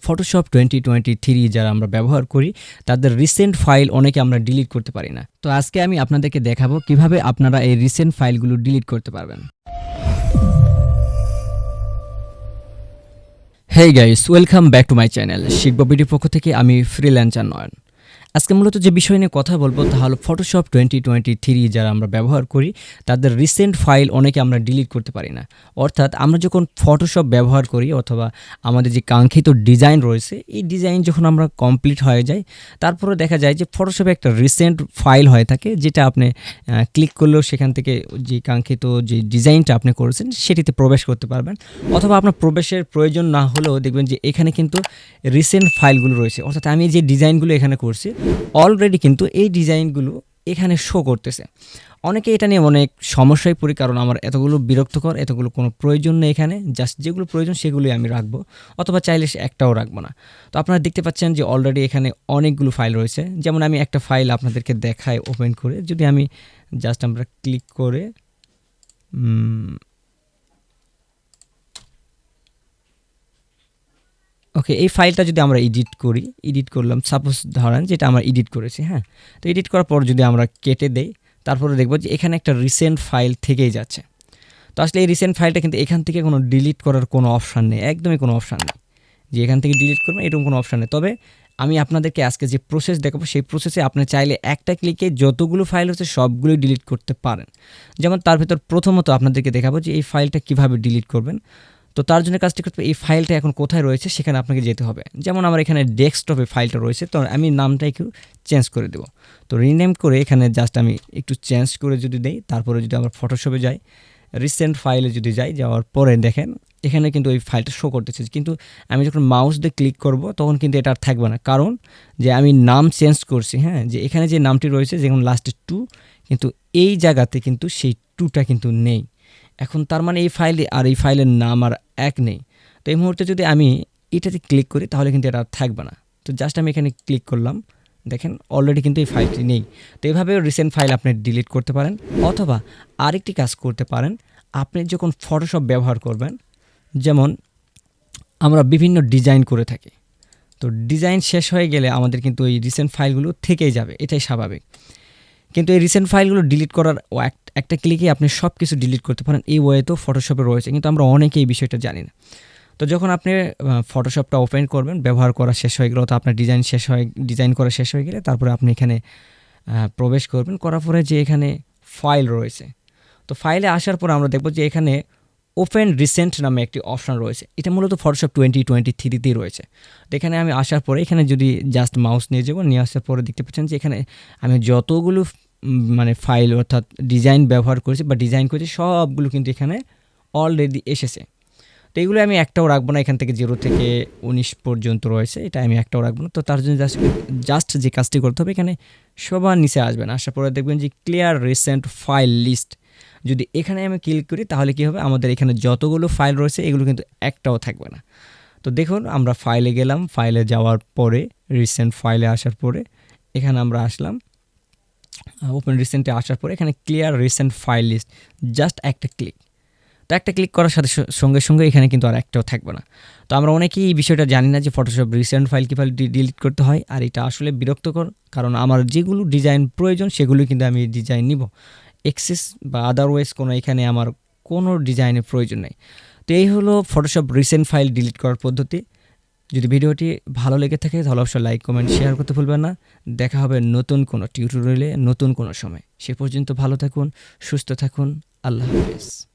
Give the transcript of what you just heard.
Photoshop 2023 যারা আমরা ব্যবহার করি তাদের রিসেন্ট ফাইল অনেকে আমরা ডিলিট করতে পারি না। তো আজকে আমি আপনাদেরকে দেখাবো কিভাবে আপনারা এই রিসেন্ট ফাইলগুলো ডিলিট করতে পারবেন। Hey guys, welcome back to my channel শিখব ভিডিওর পক্ষ থেকে আমি ফ্রিল্যান্সার নয়ন। আজকে মূলত যে বিষয় নিয়ে কথা বলবো তা হলো ফটোশপ 2023 যারা আমরা ব্যবহার করি তাদের রিসেন্ট ফাইল অনেকে আমরা ডিলিট করতে পারি না। অর্থাৎ আমরা যখন ফটোশপ ব্যবহার করি অথবা আমাদের যে কাঙ্ক্ষিত ডিজাইন রয়েছে এই ডিজাইন যখন আমরা কমপ্লিট হয়ে যায় তারপরে দেখা যায় যে ফটোশপে একটা রিসেন্ট ফাইল হয়ে থাকে, যেটা আপনি ক্লিক করলেও সেখান থেকে যে কাঙ্ক্ষিত যে ডিজাইনটা আপনি করেছেন সেটিতে প্রবেশ করতে পারবেন, অথবা আপনার প্রবেশের প্রয়োজন না হলেও দেখবেন যে এখানে কিন্তু রিসেন্ট ফাইলগুলো রয়েছে। অর্থাৎ আমি যে ডিজাইনগুলো এখানে করছি অলরেডি কিন্তু এই ডিজাইনগুলো এখানে শো করতেছে। অনেকে এটা নিয়ে অনেক সমস্যায় পড়ি, কারণ আমার এতগুলো বিরক্তকর, এতগুলো কোনো প্রয়োজন নেই। এখানে জাস্ট যেগুলো প্রয়োজন সেগুলোই আমি রাখবো, অথবা চাইলে একটাও রাখবো না। তো আপনারা দেখতে পাচ্ছেন যে অলরেডি এখানে অনেকগুলো ফাইল রয়েছে। যেমন আমি একটা ফাইল আপনাদেরকে দেখাই ওপেন করে, যদি আমি জাস্ট আমরা ক্লিক করে ওকে, এই ফাইলটা যদি আমরা এডিট করলাম, সাপোজ ধরেন যেটা আমরা এডিট করেছি, হ্যাঁ। তো এডিট করার পর যদি আমরা কেটে দেই, তারপরে দেখব যে এখানে একটা রিসেন্ট ফাইল থেকেই যাচ্ছে। তো আসলে এই রিসেন্ট ফাইলটা কিন্তু এখান থেকে কোনো ডিলিট করার কোনো অপশান নেই, একদমই কোনো অপশান নেই যে এখান থেকে ডিলিট করবেন, এরকম কোনো অপশান নেই। তবে আমি আপনাদেরকে আজকে যে প্রসেস দেখাবো সেই প্রসেসে আপনি চাইলে একটা ক্লিকে যতগুলো ফাইল হচ্ছে সবগুলোই ডিলিট করতে পারেন। যেমন তার ভিতর প্রথমত আপনাদেরকে দেখাবো যে এই ফাইলটা কিভাবে ডিলিট করবেন। তো তার জন্য কাজটি করতে এই ফাইলটা এখন কোথায় রয়েছে সেখানে আপনাকে যেতে হবে। যেমন আমার এখানে ডেস্কটপে ফাইলটা রয়েছে, তো আমি নামটা একটু চেঞ্জ করে দেবো। তো রিনেম করে এখানে জাস্ট আমি একটু চেঞ্জ করে যদি দেই, তারপরে যদি আমরা ফটোশপে যাই, রিসেন্ট ফাইলে যদি যাওয়ার পরে দেখেন এখানে কিন্তু ওই ফাইলটা শো করতেছে, কিন্তু আমি যখন মাউস দিয়ে ক্লিক করব তখন কিন্তু এটা আর থাকবে না, কারণ যে আমি নাম চেঞ্জ করছি, হ্যাঁ। যে এখানে যে নামটি রয়েছে যেমন লাস্টে 2, কিন্তু এই জায়গাতে কিন্তু সেই 2টা কিন্তু নেই। এখন তার মানে এই ফাইলে আর এই ফাইলের নাম আর এক নেই। তো এই মুহূর্তে যদি আমি এটাতে ক্লিক করি তাহলে কিন্তু এটা আর থাকবে না। তো জাস্ট আমি এখানে ক্লিক করলাম, দেখেন অলরেডি কিন্তু এই ফাইলটি নেই। তো এইভাবে রিসেন্ট ফাইল আপনি ডিলিট করতে পারেন, অথবা আরেকটি কাজ করতে পারেন। আপনি যখন ফটোশপ ব্যবহার করবেন, যেমন আমরা বিভিন্ন ডিজাইন করে থাকি, তো ডিজাইন শেষ হয়ে গেলে আমাদের কিন্তু এই রিসেন্ট ফাইলগুলো থেকেই যাবে, এটাই স্বাভাবিক। কিন্তু এই রিসেন্ট ফাইলগুলো ডিলিট করার একটা ক্লিকে আপনি সব কিছু ডিলিট করতে পারেন, এই ওয়েতেও ফটোশপে রয়েছে, কিন্তু আমরা অনেকেই এই বিষয়টা জানি না। তো যখন আপনি ফটোশপটা ওপেন করবেন, ব্যবহার করা শেষ হয়ে গেলে, তো আপনার ডিজাইন করা শেষ হয়ে গেলে তারপরে আপনি এখানে প্রবেশ করবেন, করার পরে যে এখানে ফাইল রয়েছে, তো ফাইলে আসার পর আমরা দেখব যে এখানে ওপেন রিসেন্ট নামে একটি অপশান রয়েছে। এটা মূলত ফটোশপ 2023তেই রয়েছে। তো এখানে আমি আসার পরে এখানে যদি জাস্ট মাউস নিয়ে যাবো, নিয়ে আসার পরে দেখতে পাচ্ছেন যে এখানে আমি যতগুলো মানে ফাইল অর্থাৎ ডিজাইন ব্যবহার করেছি বা ডিজাইন করেছি সবগুলো কিন্তু এখানে অলরেডি এসেছে। তো এগুলো আমি একটাও রাখবো না, এখান থেকে 0 থেকে 19 পর্যন্ত রয়েছে, এটা আমি একটাও রাখবো না। তো তার জন্য জাস্ট যে কাজটি করতে হবে, এখানে সবার নিচে আসবেন, আসার পরে দেখবেন যে ক্লিয়ার রিসেন্ট ফাইল লিস্ট। যদি এখানে আমি ক্লিক করি তাহলে কি হবে, আমাদের এখানে যতগুলো ফাইল রয়েছে এগুলো কিন্তু একটাও থাকবে না। তো দেখুন আমরা ফাইলে গেলাম, ফাইলে যাওয়ার পরে রিসেন্ট ফাইলে আসার পরে এখানে আমরা আসলাম, ওপেন রিসেন্টে আসার পরে এখানে clear recent file list, just একটা ক্লিক। তো একটা ক্লিক করার সাথে সঙ্গে সঙ্গে এখানে কিন্তু আর একটাও থাকবে না। তো আমরা অনেকেই এই বিষয়টা জানি না যে ফটোশপ রিসেন্ট ফাইল কীভাবে ডিলিট করতে হয়, আর এটা আসলে বিরক্তকর, কারণ আমার যেগুলো ডিজাইন প্রয়োজন সেগুলো কিন্তু আমি ডিজাইন নিব, এক্সেস বা আদারওয়াইজ কোনো এখানে আমার কোনো ডিজাইনের প্রয়োজন নেই। তো এই হলো ফটোশপ রিসেন্ট ফাইল ডিলিট করার পদ্ধতি। যদি ভিডিওটি ভালো লেগে থাকে তাহলে অবশ্যই লাইক, কমেন্ট, শেয়ার করতে ভুলবেন না। দেখা হবে নতুন কোনো টিউটোরিয়ালে নতুন কোনো সময়। সে পর্যন্ত ভালো থাকুন, সুস্থ থাকুন, আল্লাহ হাফেজ।